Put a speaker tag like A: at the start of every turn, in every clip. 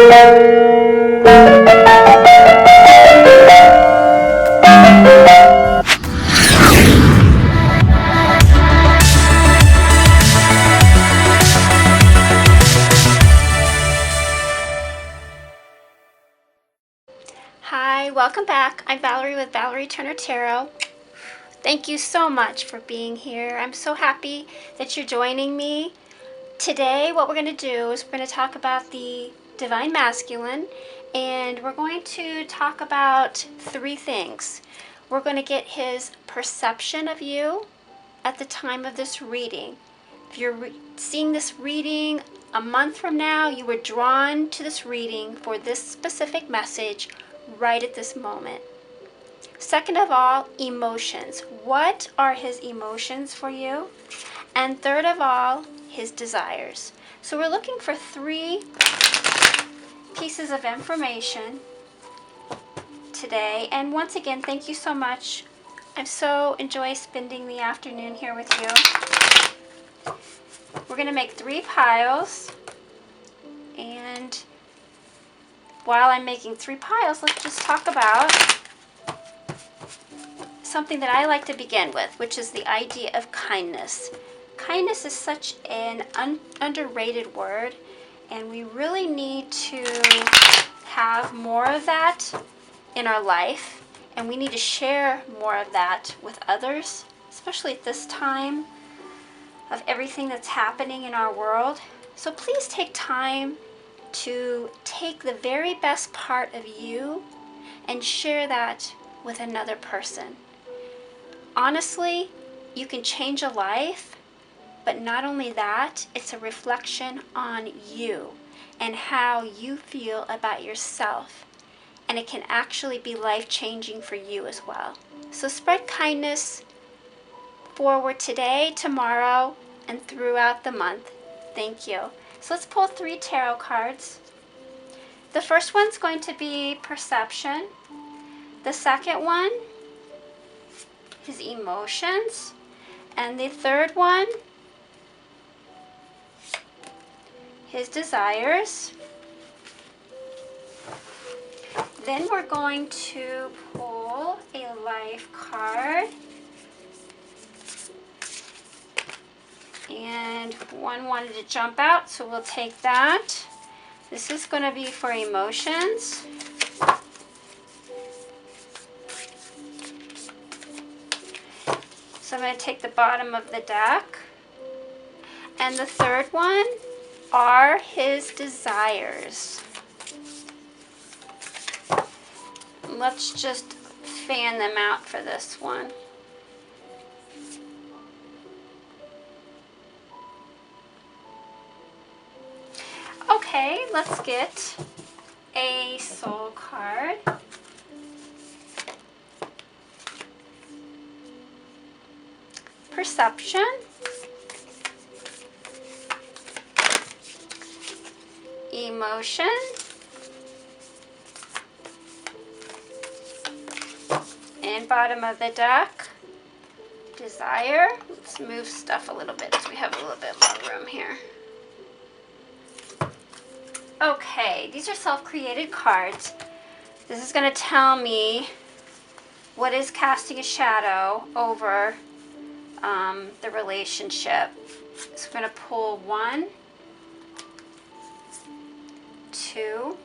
A: Hi, welcome back. I'm Valerie with Valerie Turner Tarot. Thank you so much for being here. I'm so happy that you're joining me. Today, what we're going to do is we're going to talk about the Divine Masculine, and we're going to talk about three things. We're going to get his perception of you at the time of this reading. If you're seeing this reading a month from now, you were drawn to this reading for this specific message right at this moment. Second of all, emotions. What are his emotions for you? And third of all, his desires. So we're looking for three pieces of information today. And once again, thank you so much. I so enjoy spending the afternoon here with you. We're going to make three piles. And while I'm making three piles, let's just talk about something that I like to begin with, which is the idea of kindness. Kindness is such an underrated word, and we really need to have more of that in our life, and we need to share more of that with others, especially at this time of everything that's happening in our world. So please take time to take the very best part of you and share that with another person. Honestly, you can change a life, but not only that, it's a reflection on you and how you feel about yourself. And it can actually be life-changing for you as well. So spread kindness forward today, tomorrow, and throughout the month. Thank you. So let's pull three tarot cards. The first one's going to be perception. The second one, his emotions. And the third one, his desires. Then we're going to pull a life card. And one wanted to jump out, so we'll take that. This is going to be for emotions. So I'm going to take the bottom of the deck. And the third one are his desires. Let's just fan them out for this one. Okay, let's get a soul card. Perception. Emotion. And bottom of the deck, desire. Let's move stuff a little bit so we have a little bit more room here. Okay, these are self-created cards. This is going to tell me what is casting a shadow over the relationship. So I'm going to pull 1, 2,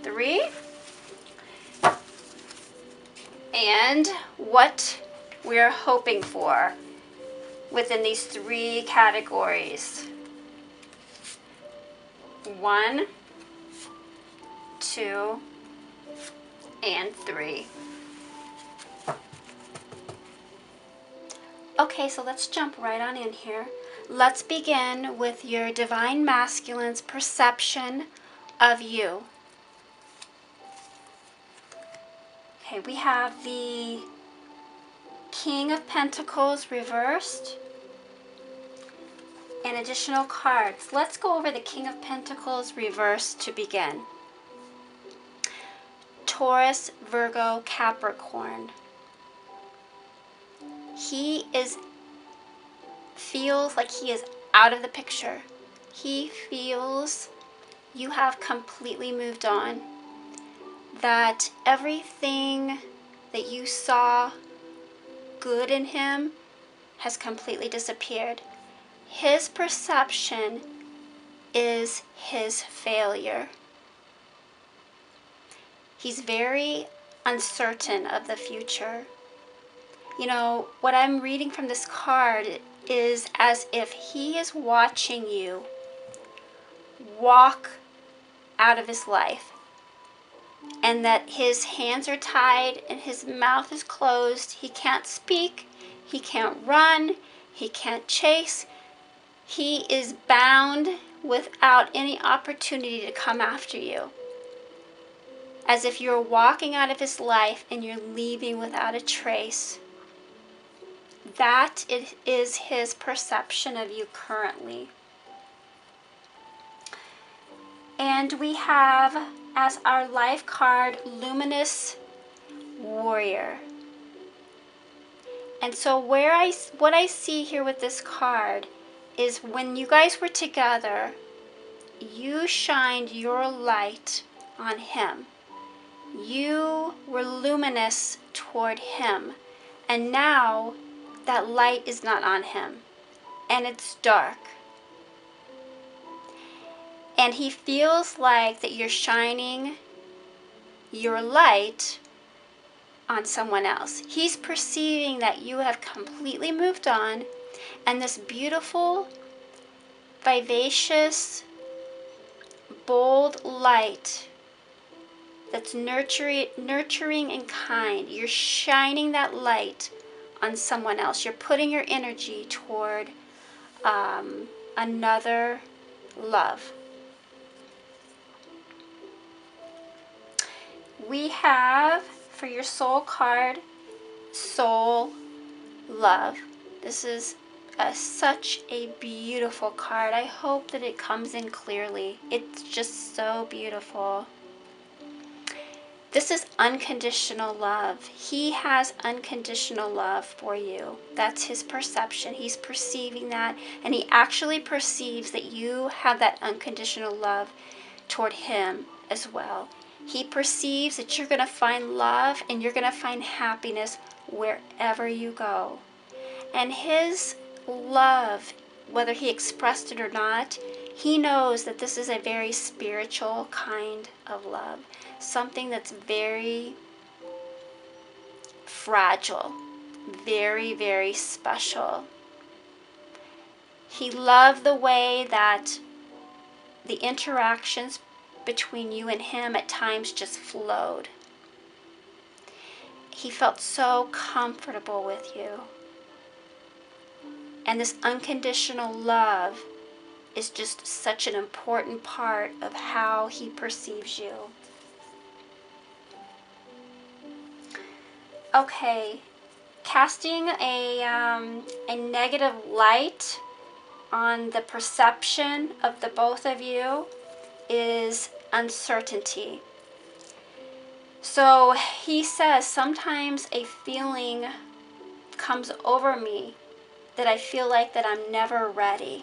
A: 3. And what we're hoping for within these three categories. 1, 2, and 3. Okay, so let's jump right on in here. Let's begin with your Divine Masculine's perception of you. Okay, we have the King of Pentacles reversed and additional cards. Let's go over the King of Pentacles reversed to begin. Taurus, Virgo, Capricorn. He feels like he is out of the picture. He feels you have completely moved on, that everything that you saw good in him has completely disappeared. His perception is his failure. He's very uncertain of the future. You know, what I'm reading from this card is as if he is watching you walk out of his life, and that his hands are tied and his mouth is closed. He can't speak, he can't run, he can't chase. He is bound without any opportunity to come after you. As if you're walking out of his life and you're leaving without a trace. That is his perception of you currently. And we have as our life card, Luminous Warrior. And so what I see here with this card is when you guys were together, you shined your light on him. You were luminous toward him. And now that light is not on him. And it's dark. And he feels like that you're shining your light on someone else. He's perceiving that you have completely moved on, and this beautiful, vivacious, bold light that's nurturing and kind, you're shining that light on someone else. You're putting your energy toward another love. We have, for your soul card, Soul Love. This is such a beautiful card. I hope that it comes in clearly. It's just so beautiful. This is unconditional love. He has unconditional love for you. That's his perception. He's perceiving that, and he actually perceives that you have that unconditional love toward him as well. He perceives that you're going to find love and you're going to find happiness wherever you go. And his love, whether he expressed it or not, he knows that this is a very spiritual kind of love. Something that's very fragile, very, very special. He loved the way that the interactions between you and him at times just flowed. He felt so comfortable with you. And this unconditional love is just such an important part of how he perceives you. Okay, casting a negative light on the perception of the both of you is uncertainty. So he says, sometimes a feeling comes over me that I feel like that I'm never ready.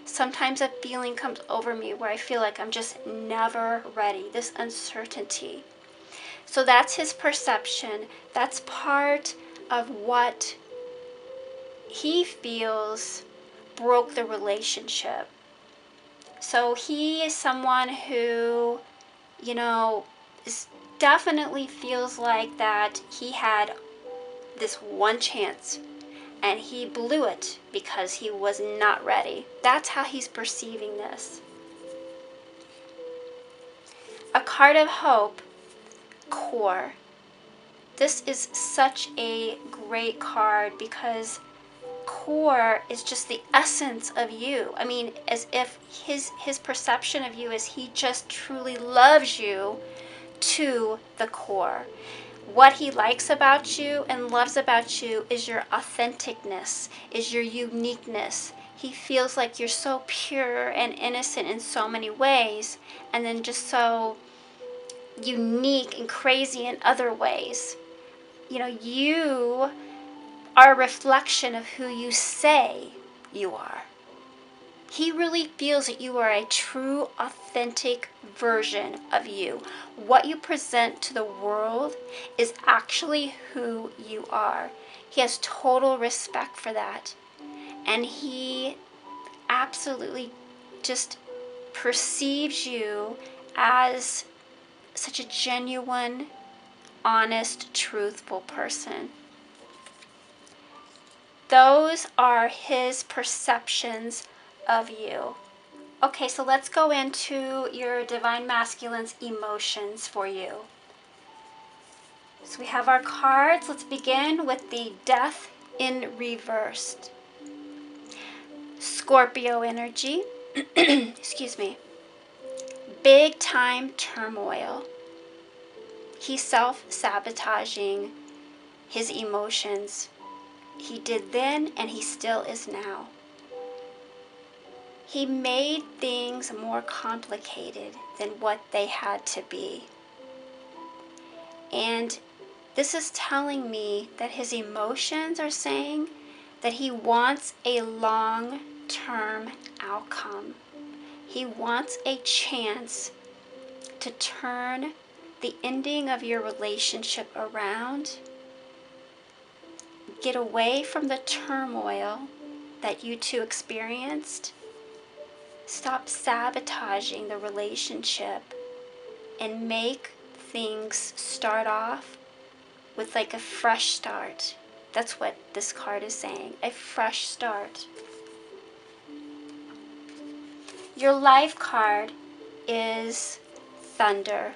A: Sometimes a feeling comes over me where I feel like I'm just never ready. This uncertainty. So that's his perception. That's part of what he feels broke the relationship. So he is someone who, definitely feels like that he had this one chance and he blew it because he was not ready. That's how he's perceiving this. A card of hope, Core. This is such a great card because core is just the essence of you. I mean, as if his perception of you is he just truly loves you to the core. What he likes about you and loves about you is your authenticness, is your uniqueness. He feels like you're so pure and innocent in so many ways, and then just so unique and crazy in other ways. You are a reflection of who you say you are. He really feels that you are a true, authentic version of you. What you present to the world is actually who you are. He has total respect for that. And he absolutely just perceives you as such a genuine, honest, truthful person. Those are his perceptions of you. Okay, so let's go into your Divine Masculine's emotions for you. So we have our cards. Let's begin with the Death in Reversed. Scorpio energy. Excuse me. Big time turmoil. He's self-sabotaging his emotions. He did then and he still is now. He made things more complicated than what they had to be. And this is telling me that his emotions are saying that he wants a long-term outcome. He wants a chance to turn the ending of your relationship around, get away from the turmoil that you two experienced, stop sabotaging the relationship, and make things start off with like a fresh start. That's what this card is saying, a fresh start. Your life card is Thunder.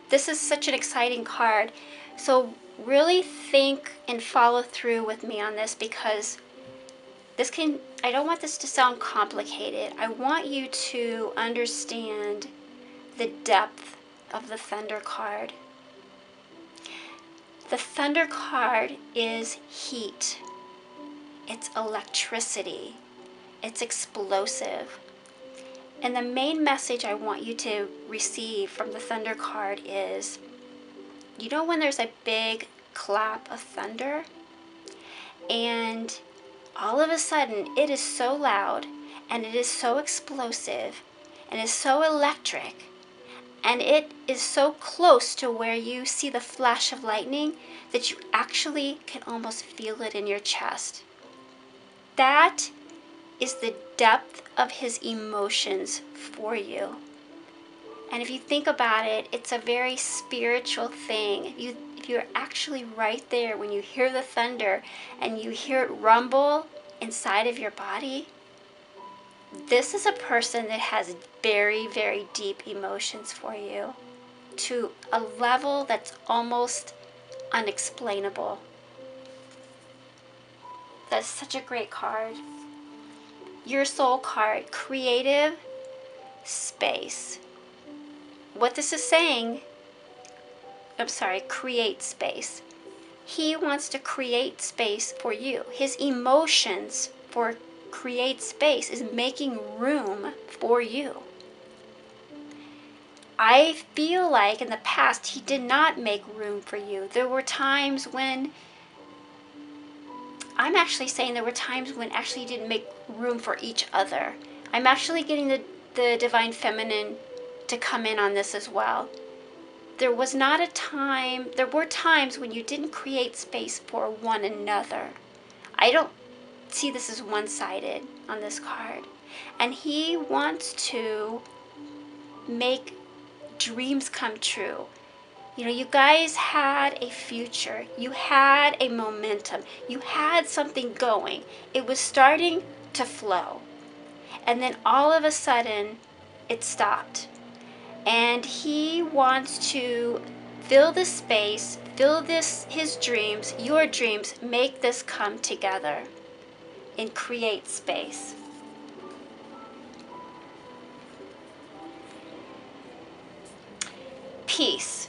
A: This is such an exciting card. So really think and follow through with me on this, because I don't want this to sound complicated. I want you to understand the depth of the Thunder card. The Thunder card is heat. It's electricity. It's explosive. And the main message I want you to receive from the Thunder card is, you know when there's a big clap of thunder and all of a sudden it is so loud and it is so explosive and is so electric and it is so close to where you see the flash of lightning that you actually can almost feel it in your chest. That is the depth of his emotions for you. And if you think about it, it's a very spiritual thing. If you're actually right there when you hear the thunder and you hear it rumble inside of your body, this is a person that has very, very deep emotions for you to a level that's almost unexplainable. That's such a great card. Your soul card, creative space. What this is saying, create space. He wants to create space for you. His emotions for create space is making room for you. I feel like in the past he did not make room for you. There were times when, I'm actually saying there were times when actually you didn't make room for each other. I'm actually getting the Divine Feminine to come in on this as well. There were times when you didn't create space for one another. I don't see this as one-sided on this card. And he wants to make dreams come true. You know, you guys had a future. You had a momentum. You had something going. It was starting to flow. And then all of a sudden, it stopped. And he wants to fill this space, his dreams, your dreams, make this come together and create space. Peace.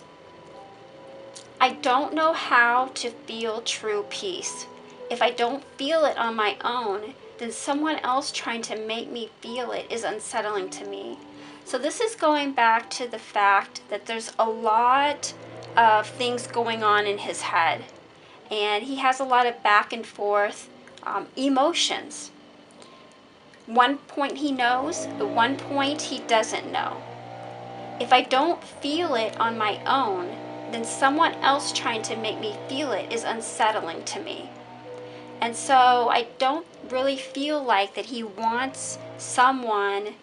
A: I don't know how to feel true peace. If I don't feel it on my own, then someone else trying to make me feel it is unsettling to me. So this is going back to the fact that there's a lot of things going on in his head. And he has a lot of back and forth emotions. one point he knows, at one point he doesn't know. If I don't feel it on my own, then someone else trying to make me feel it is unsettling to me. And so I don't really feel like that he wants someone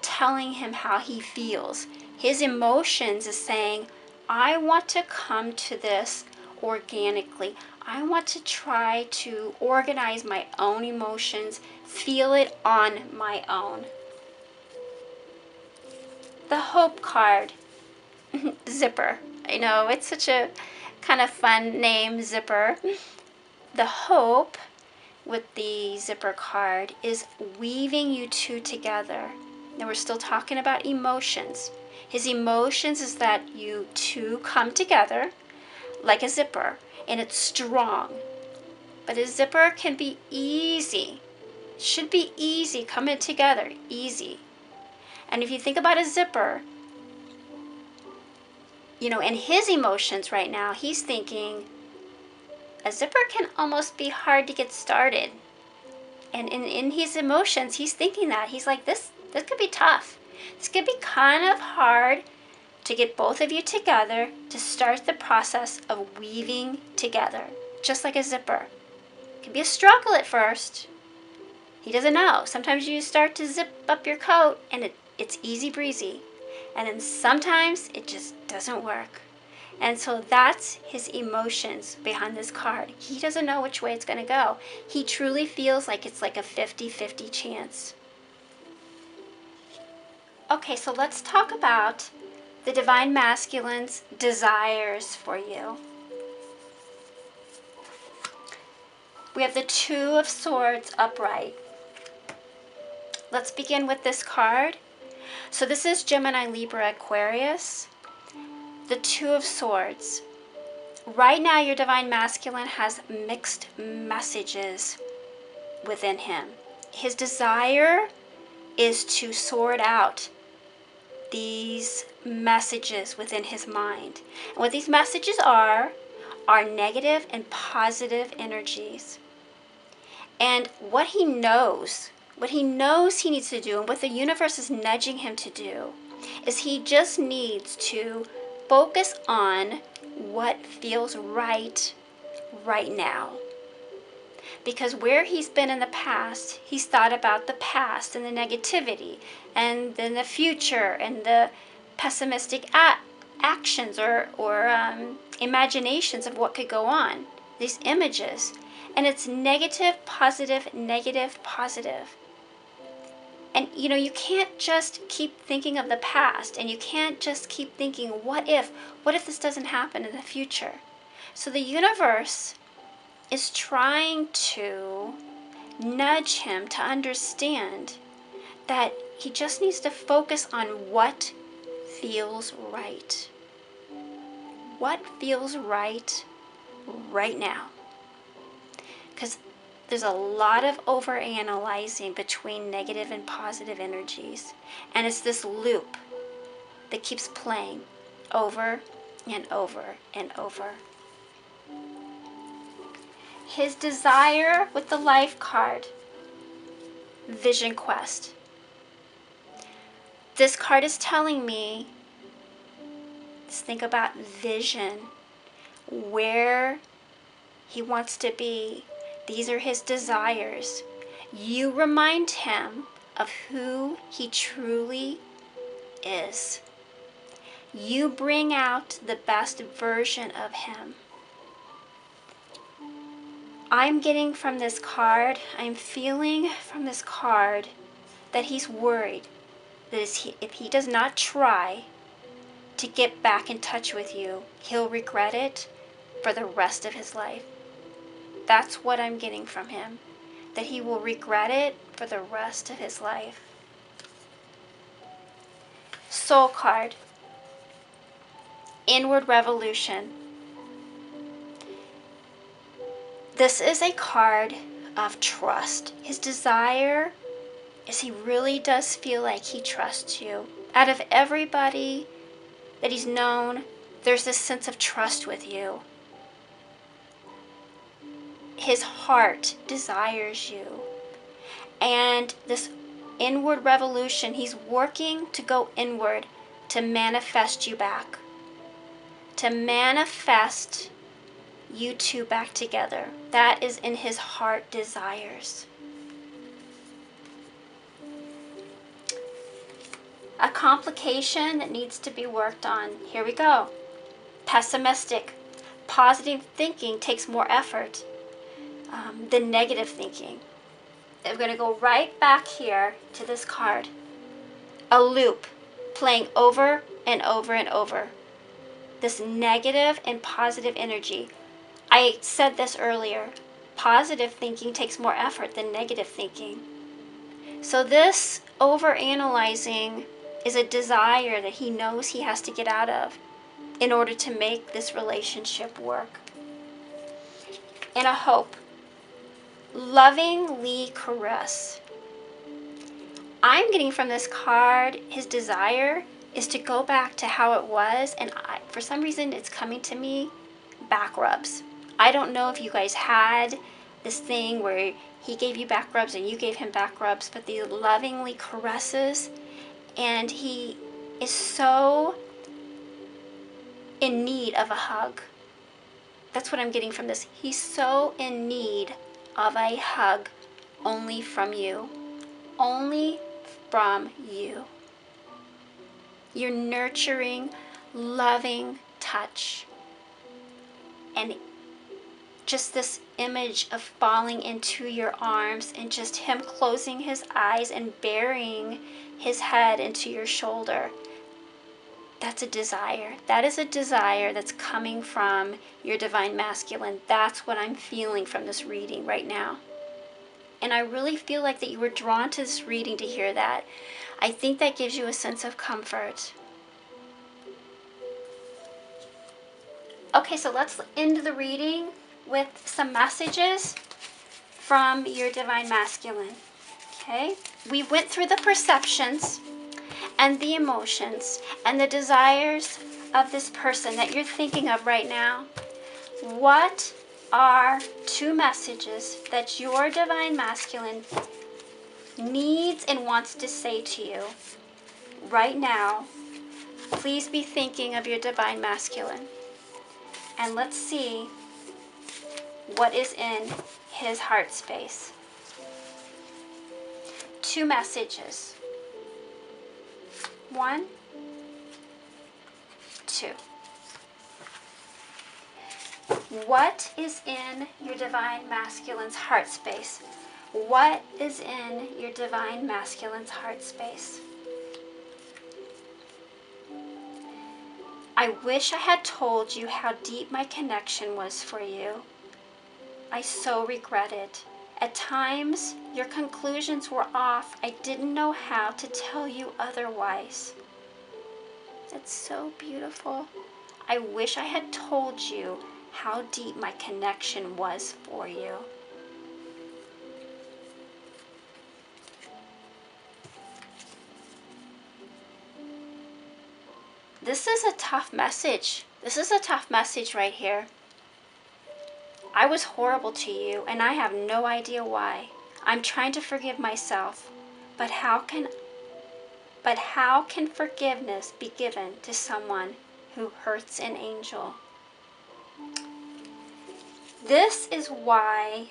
A: telling him how he feels. His emotions is saying, I want to come to this organically. I want to try to organize my own emotions, feel it on my own. The Hope card, Zipper. I know, it's such a kind of fun name, Zipper. The Hope with the Zipper card is weaving you two together. Now we're still talking about emotions. His emotions is that you two come together like a zipper, and it's strong. But a zipper can be easy. Should be easy coming together, easy. And if you think about a zipper, and his emotions right now, he's thinking a zipper can almost be hard to get started. And in his emotions, he's thinking that. He's like, this could be tough. This could be kind of hard to get both of you together to start the process of weaving together, just like a zipper. It can be a struggle at first. He doesn't know. Sometimes you start to zip up your coat and it's easy breezy. And then sometimes it just doesn't work. And so that's his emotions behind this card. He doesn't know which way it's going to go. He truly feels like it's like a 50-50 chance. Okay, so let's talk about the Divine Masculine's desires for you. We have the Two of Swords upright. Let's begin with this card. So this is Gemini, Libra, Aquarius. The Two of Swords. Right now, your Divine Masculine has mixed messages within him. His desire is to sort out these messages within his mind. And what these messages are negative and positive energies. And what he knows he needs to do, and what the universe is nudging him to do, is he just needs to focus on what feels right now. Because where he's been in the past, he's thought about the past and the negativity, and then the future and the pessimistic actions or imaginations of what could go on, these images. And it's negative, positive, negative, positive. And you can't just keep thinking of the past, and you can't just keep thinking, what if this doesn't happen in the future? So the universe is trying to nudge him to understand that he just needs to focus on what feels right. What feels right now. Because there's a lot of overanalyzing between negative and positive energies. And it's this loop that keeps playing over and over and over. His desire with the Life card, Vision Quest. This card is telling me, let's think about vision, where he wants to be. These are his desires. You remind him of who he truly is. You bring out the best version of him. I'm getting from this card, I'm feeling from this card that he's worried that if he does not try to get back in touch with you, he'll regret it for the rest of his life. That's what I'm getting from him, that he will regret it for the rest of his life. Soul card, Inward Revolution. This is a card of trust. His desire is he really does feel like he trusts you. Out of everybody that he's known, there's this sense of trust with you. His heart desires you. And this inward revolution. He's working to go inward to manifest you back, to manifest you two back together. That is in his heart desires. A complication that needs to be worked on. Here we go. Pessimistic. Positive thinking takes more effort than negative thinking. I'm going to go right back here to this card. A loop playing over and over and over. This negative and positive energy. I said this earlier. Positive thinking takes more effort than negative thinking. So this overanalyzing is a desire that he knows he has to get out of in order to make this relationship work. And a hope. Lovingly caress. I'm getting from this card, his desire is to go back to how it was, and for some reason it's coming to me, back rubs. I don't know if you guys had this thing where he gave you back rubs and you gave him back rubs, but the lovingly caresses, and he is so in need of a hug. That's what I'm getting from this. He's so in need of a hug only from you. Only from you. Your nurturing, loving touch. And just this image of falling into your arms and just him closing his eyes and burying his head into your shoulder. That's a desire. That is a desire that's coming from your divine masculine. That's what I'm feeling from this reading right now. And I really feel like that you were drawn to this reading to hear that. I think that gives you a sense of comfort. Okay, so let's end the reading with some messages from your divine masculine. Okay? We went through the perceptions and the emotions and the desires of this person that you're thinking of right now. What are two messages that your divine masculine needs and wants to say to you right now? Please be thinking of your divine masculine. And let's see what is in his heart space. Two messages. 1, 2. What is in your divine masculine's heart space? What is in your divine masculine's heart space? I wish I had told you how deep my connection was for you. I so regret it. At times, your conclusions were off. I didn't know how to tell you otherwise. That's so beautiful. I wish I had told you how deep my connection was for you. This is a tough message. This is a tough message right here. I was horrible to you, and I have no idea why. I'm trying to forgive myself, but how can forgiveness be given to someone who hurts an angel? This is why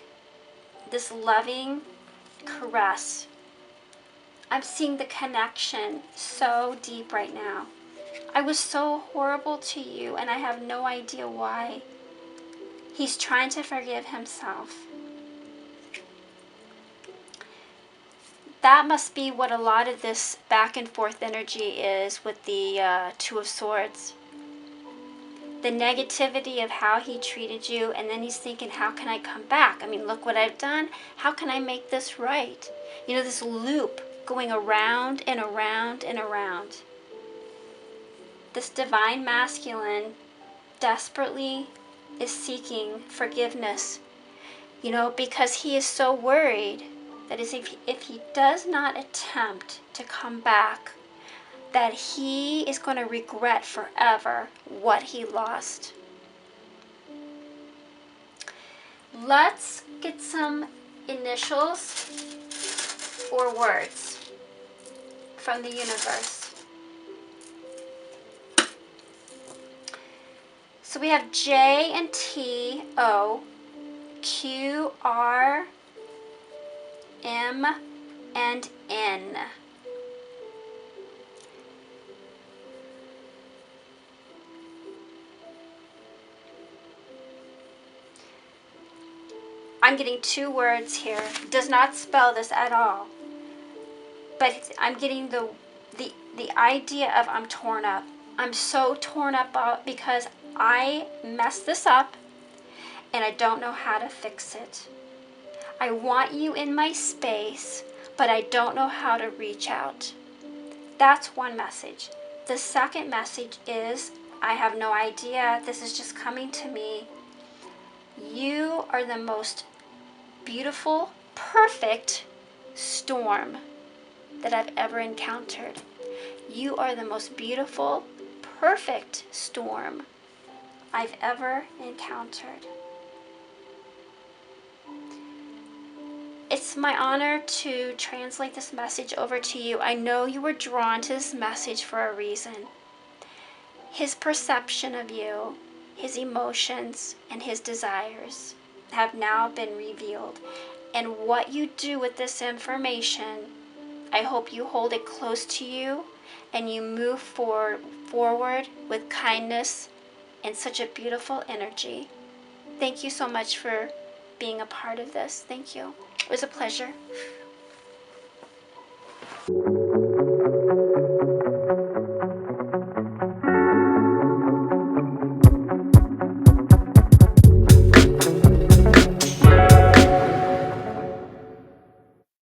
A: this loving caress, I'm seeing the connection so deep right now. I was so horrible to you, and I have no idea why. He's trying to forgive himself. That must be what a lot of this back and forth energy is with the Two of Swords. The negativity of how he treated you, and then he's thinking, how can I come back? I mean, look what I've done. How can I make this right? You know, this loop going around and around and around. This divine masculine desperately is seeking forgiveness, you know, because he is so worried that if he does not attempt to come back, that he is going to regret forever what he lost. Let's get some initials or words. from the universe. So we have J and T, O, Q, R, M, and N. I'm getting two words here. Does not spell this at all. But I'm getting the idea of I'm torn up. I'm so torn up because I messed this up and I don't know how to fix it. I want you in my space, but I don't know how to reach out. That's one message. The second message is I have no idea. This is just coming to me. You are the most beautiful, perfect storm that I've ever encountered. You are the most beautiful, perfect storm I've ever encountered. It's my honor to translate this message over to you. I know you were drawn to this message for a reason. His perception of you, his emotions, and his desires have now been revealed. And what you do with this information, I hope you hold it close to you and you move forward with kindness and such a beautiful energy. Thank you so much for being a part of this. Thank you. It was a pleasure.